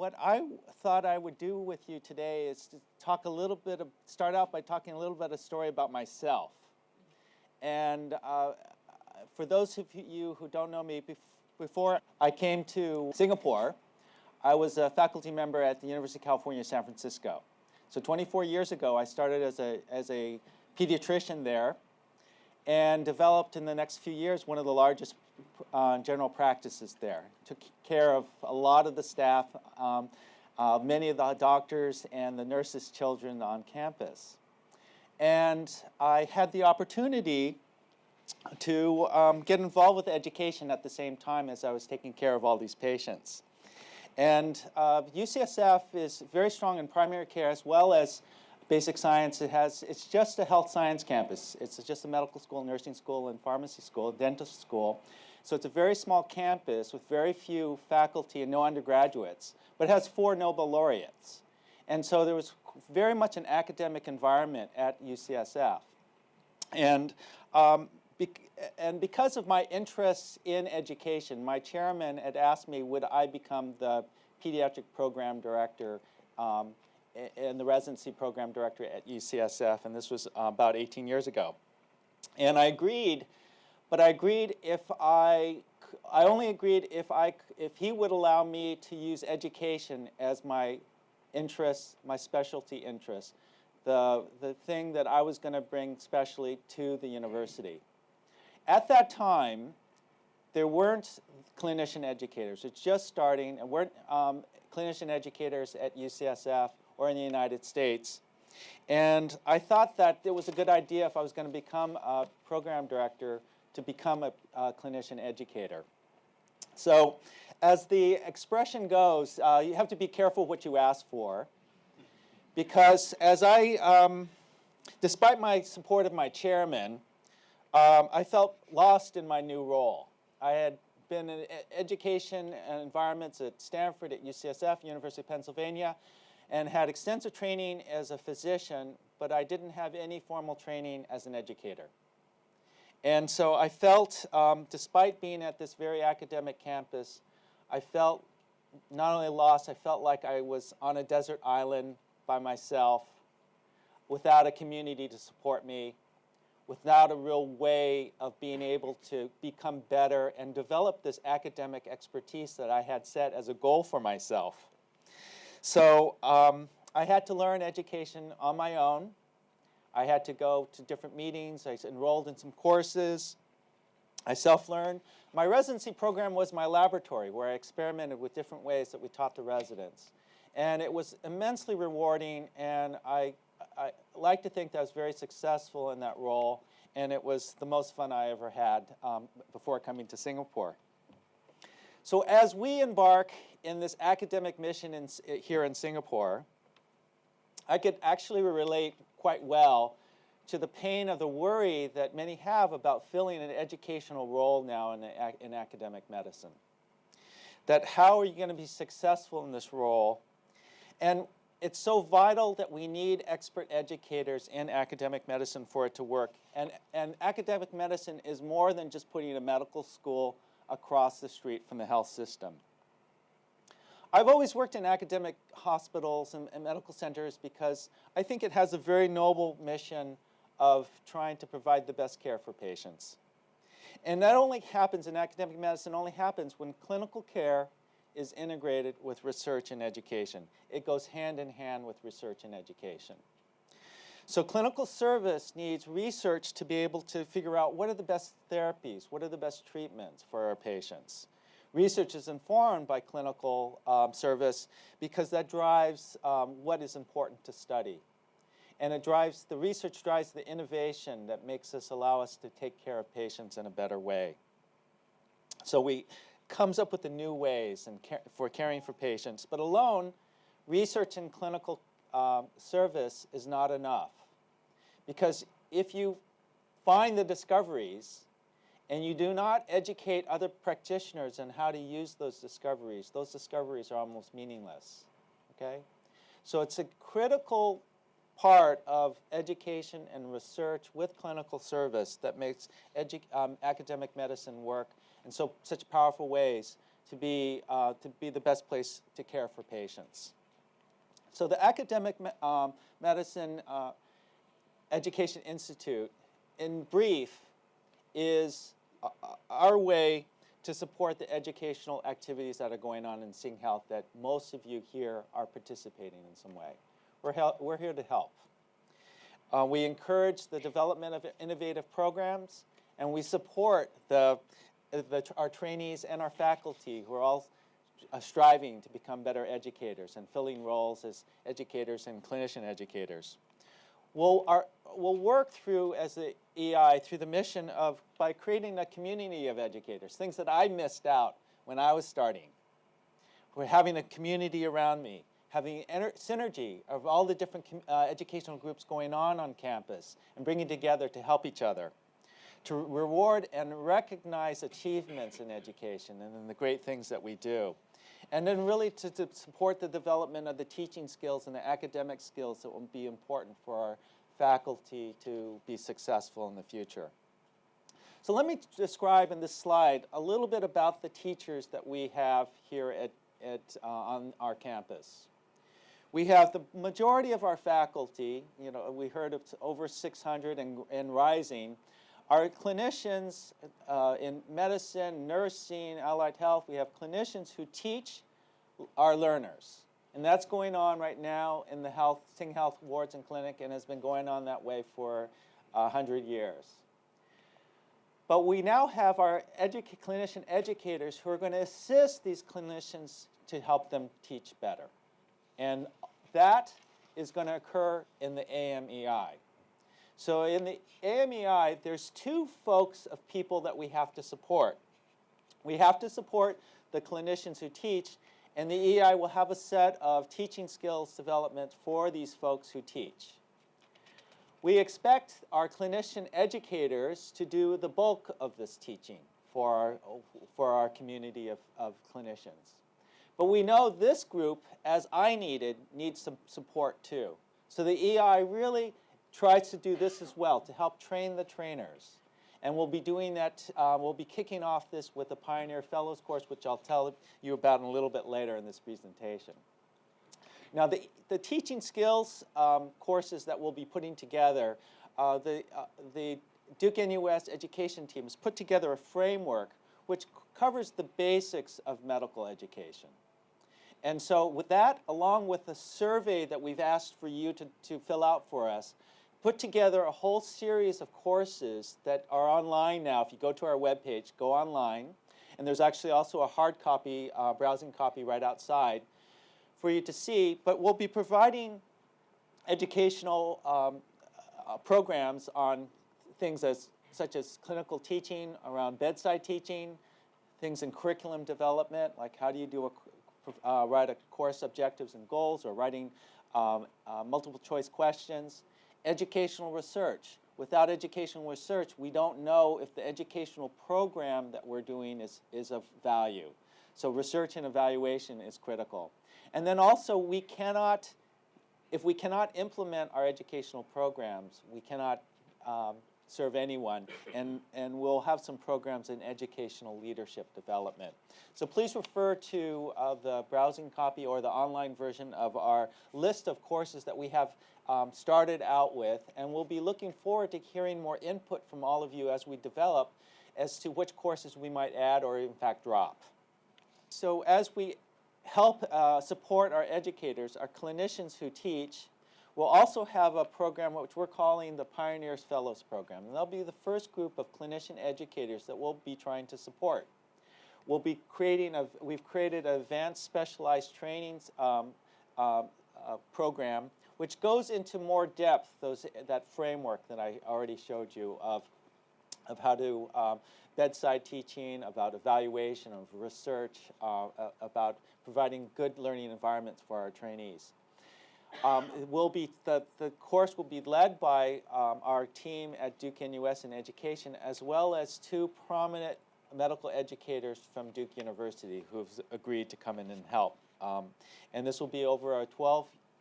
what I thought I would do with you today is to talk a little bit start out by talking a little bit of a story about myself. And for those of you who don't know me, before I came to Singapore, I was a faculty member at the University of California, San Francisco. So 24 years ago, I started as a pediatrician there and developed in the next few years one of the largest general practices there. Took care of a lot of the staff, many of the doctors and the nurses' children on campus. And I had the opportunity to get involved with education at the same time as I was taking care of all these patients. And UCSF is very strong in primary care as well as basic science. It's just a health science campus. It's just a medical school, nursing school, and pharmacy school, dental school. So it's a very small campus with very few faculty and no undergraduates, but it has 4 Nobel laureates. And so there was very much an academic environment at UCSF. And because of my interests in education, my chairman had asked me would I become the pediatric program director and the residency program director at UCSF, and this was about 18 years ago. And I agreed, but I agreed I only agreed if he would allow me to use education as my interest, my specialty interest, the thing that I was going to bring specially to the university. At that time, there weren't clinician educators. It's just starting, and weren't clinician educators at UCSF or in the United States. And I thought that it was a good idea if I was going to become a program director to become a clinician educator. So as the expression goes, you have to be careful what you ask for, because as despite my support of my chairman, I felt lost in my new role. I had been in education and environments at Stanford, at UCSF, University of Pennsylvania, and had extensive training as a physician, but I didn't have any formal training as an educator. And so I felt, despite being at this very academic campus, I felt not only lost, I felt like I was on a desert island by myself, without a community to support me, without a real way of being able to become better and develop this academic expertise that I had set as a goal for myself. So I had to learn education on my own. I had to go to different meetings. I enrolled in some courses. I self-learned. My residency program was my laboratory where I experimented with different ways that we taught the residents. And it was immensely rewarding, and I like to think that I was very successful in that role, and it was the most fun I ever had before coming to Singapore. So as we embark in this academic mission here in Singapore, I could actually relate quite well to the pain of the worry that many have about filling an educational role now in academic medicine. That how are you going to be successful in this role? And it's so vital that we need expert educators in academic medicine for it to work. And academic medicine is more than just putting a medical school across the street from the health system. I've always worked in academic hospitals and medical centers because I think it has a very noble mission of trying to provide the best care for patients. And that only happens in academic medicine, only happens when clinical care is integrated with research and education. It goes hand in hand with research and education. So clinical service needs research to be able to figure out what are the best therapies, what are the best treatments for our patients. Research is informed by clinical service because that drives what is important to study. And the research drives the innovation that makes us allow us to take care of patients in a better way. So comes up with the new ways for caring for patients. But alone, research and clinical service is not enough. Because if you find the discoveries and you do not educate other practitioners on how to use those discoveries are almost meaningless. Okay? So it's a critical part of education and research with clinical service that makes academic medicine work in such powerful ways to be the best place to care for patients. So the Academic Medicine Education Institute, in brief, is our way to support the educational activities that are going on in Sing Health that most of you here are participating in some way. We're here to help. We encourage the development of innovative programs, and we support our trainees and our faculty who are all striving to become better educators and filling roles as educators and clinician educators. We'll work through, as the EI, through the mission of, by creating a community of educators, things that I missed out when I was starting. We're having a community around me, having synergy of all the different educational groups going on campus and bringing together to help each other, to reward and recognize achievements in education and in the great things that we do. And then really to support the development of the teaching skills and the academic skills that will be important for our faculty to be successful in the future. So let me describe in this slide a little bit about the teachers that we have here on our campus. We have the majority of our faculty, you know, we heard of over 600 and rising, are clinicians in medicine, nursing, allied health. We have clinicians who teach our learners. And that's going on right now in the Sing Health wards and clinic, and has been going on that way for 100 years. But we now have our clinician educators who are going to assist these clinicians to help them teach better. And that is going to occur in the AMEI. So in the AMEI, there's two folks of people that we have to support. We have to support the clinicians who teach, and the EI will have a set of teaching skills development for these folks who teach. We expect our clinician educators to do the bulk of this teaching for our community of clinicians. But we know this group, as I needed, needs some support too. So the EI really tries to do this as well, to help train the trainers. And we'll be doing that, we'll be kicking off this with the Pioneer Fellows course, which I'll tell you about in a little bit later in this presentation. Now, the teaching skills courses that we'll be putting together, the Duke-NUS education team has put together a framework which covers the basics of medical education. And so with that, along with the survey that we've asked for you to fill out for us, put together a whole series of courses that are online now. If you go to our webpage, go online. And there's actually also a hard copy, browsing copy right outside for you to see. But we'll be providing educational programs on things such as clinical teaching, around bedside teaching, things in curriculum development, like how do you write a course objectives and goals, or writing multiple choice questions. Educational research. Without educational research, we don't know if the educational program that we're doing is of value. So research and evaluation is critical. And then also, if we cannot implement our educational programs, we cannot serve anyone. And we'll have some programs in educational leadership development. So please refer to the browsing copy or the online version of our list of courses that we have started out with, and we'll be looking forward to hearing more input from all of you as we develop as to which courses we might add or in fact drop. So as we help support our educators, our clinicians who teach, we'll also have a program which we're calling the Pioneers Fellows Program, and they'll be the first group of clinician educators that we'll be trying to support. We'll be we've created an advanced specialized trainings program which goes into more depth that framework that I already showed you of how to bedside teaching, about evaluation of research, about providing good learning environments for our trainees. The course will be led by our team at Duke-NUS in education, as well as two prominent medical educators from Duke University who have agreed to come in and help. And this will be over a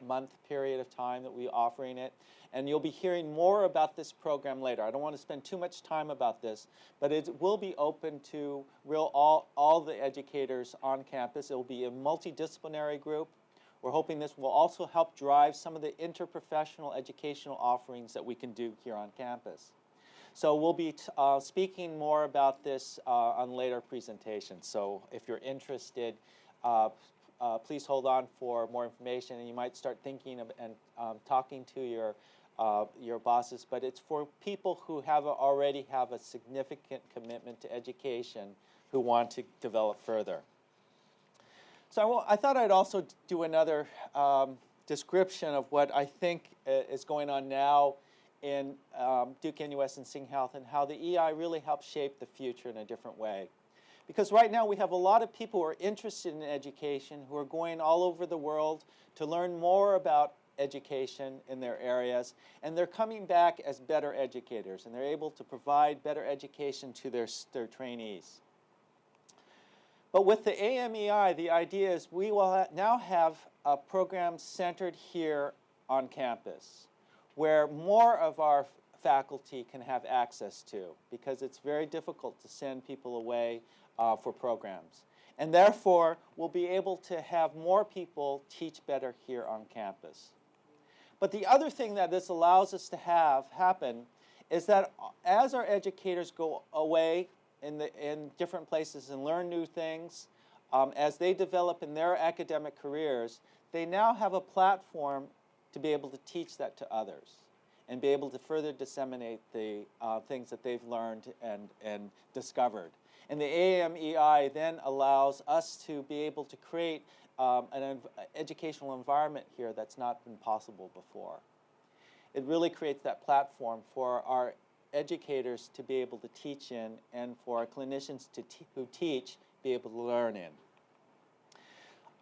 month period of time that we're offering it. And you'll be hearing more about this program later. I don't want to spend too much time about this, but it will be open to all the educators on campus. It will be a multidisciplinary group. We're hoping this will also help drive some of the interprofessional educational offerings that we can do here on campus. So we'll be speaking more about this on later presentations. So if you're interested, please hold on for more information, and you might start thinking of and talking to your bosses. But it's for people who already have a significant commitment to education who want to develop further. So I thought I'd also do another description of what I think is going on now in Duke-NUS and SingHealth, and how the EI really helps shape the future in a different way. Because right now we have a lot of people who are interested in education, who are going all over the world to learn more about education in their areas, and they're coming back as better educators, and they're able to provide better education to their trainees. But with the AMEI, the idea is we will now have a program centered here on campus, where more of our faculty can have access to, because it's very difficult to send people away for programs. And therefore, we'll be able to have more people teach better here on campus. But the other thing that this allows us to have happen is that as our educators go away in different places and learn new things, as they develop in their academic careers, they now have a platform to be able to teach that to others and be able to further disseminate the things that they've learned and discovered. And the AMEI then allows us to be able to create an educational environment here that's not been possible before. It really creates that platform for our educators to be able to teach in, and for our clinicians who teach be able to learn in.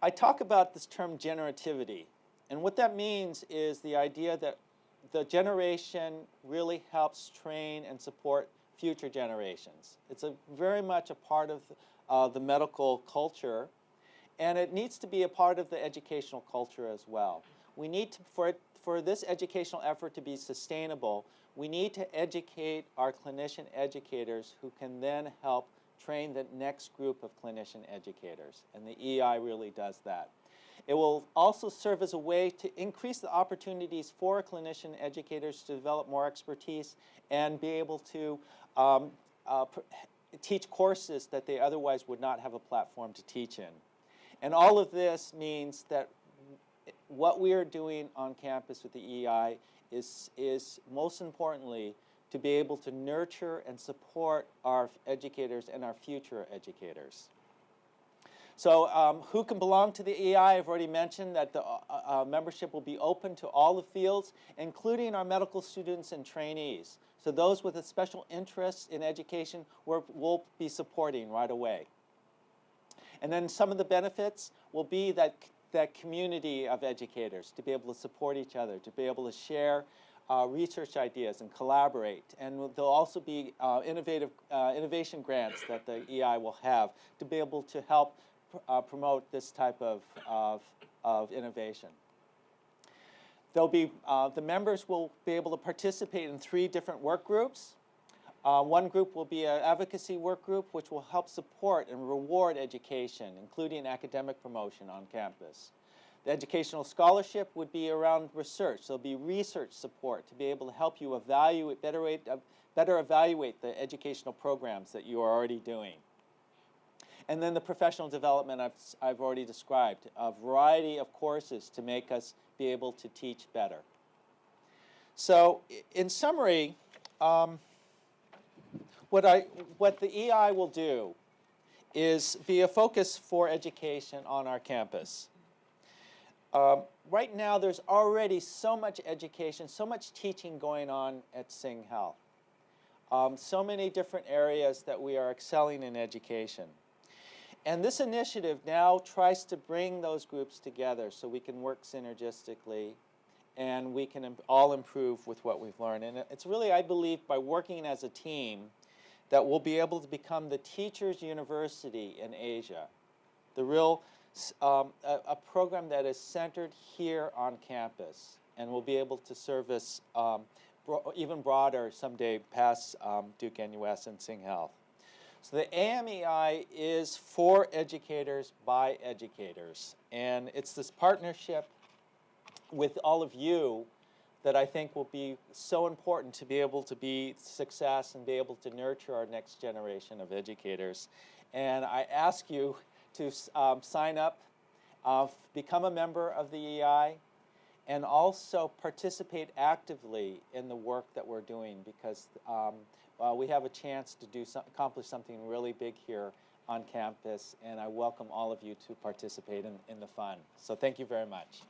I talk about this term generativity, and what that means is the idea that the generation really helps train and support future generations. It's very much a part of the medical culture, and it needs to be a part of the educational culture as well. We need to, for this educational effort to be sustainable, we need to educate our clinician educators who can then help train the next group of clinician educators, and the EI really does that. It will also serve as a way to increase the opportunities for clinician educators to develop more expertise and be able to teach courses that they otherwise would not have a platform to teach in. And all of this means that what we are doing on campus with the EI is most importantly to be able to nurture and support our educators and our future educators. So who can belong to the EI? I've already mentioned that the membership will be open to all the fields, including our medical students and trainees. So those with a special interest in education we'll be supporting right away. And then some of the benefits will be that community of educators, to be able to support each other, to be able to share research ideas and collaborate. And there'll also be innovation grants that the EI will have to be able to help promote this type of innovation. There'll be, the members will be able to participate in 3 different work groups. One group will be an advocacy work group, which will help support and reward education, including academic promotion on campus. The educational scholarship would be around research. There'll be research support to be able to help you evaluate, better evaluate the educational programs that you are already doing. And then the professional development I've already described, a variety of courses to make us be able to teach better. So in summary, what the EI will do is be a focus for education on our campus. Right now there's already so much education, so much teaching going on at SingHealth. So many different areas that we are excelling in education. And this initiative now tries to bring those groups together so we can work synergistically and we can all improve with what we've learned. And it's really, I believe, by working as a team that we'll be able to become the teachers' university in Asia, the real a program that is centered here on campus and will be able to service even broader someday past Duke-NUS and Sing Health. So the AMEI is for educators by educators, and it's this partnership with all of you that I think will be so important to be able to be success and be able to nurture our next generation of educators. And I ask you to sign up, become a member of the EI, and also participate actively in the work that we're doing, because we have a chance to accomplish something really big here on campus, and I welcome all of you to participate in the fun. So thank you very much.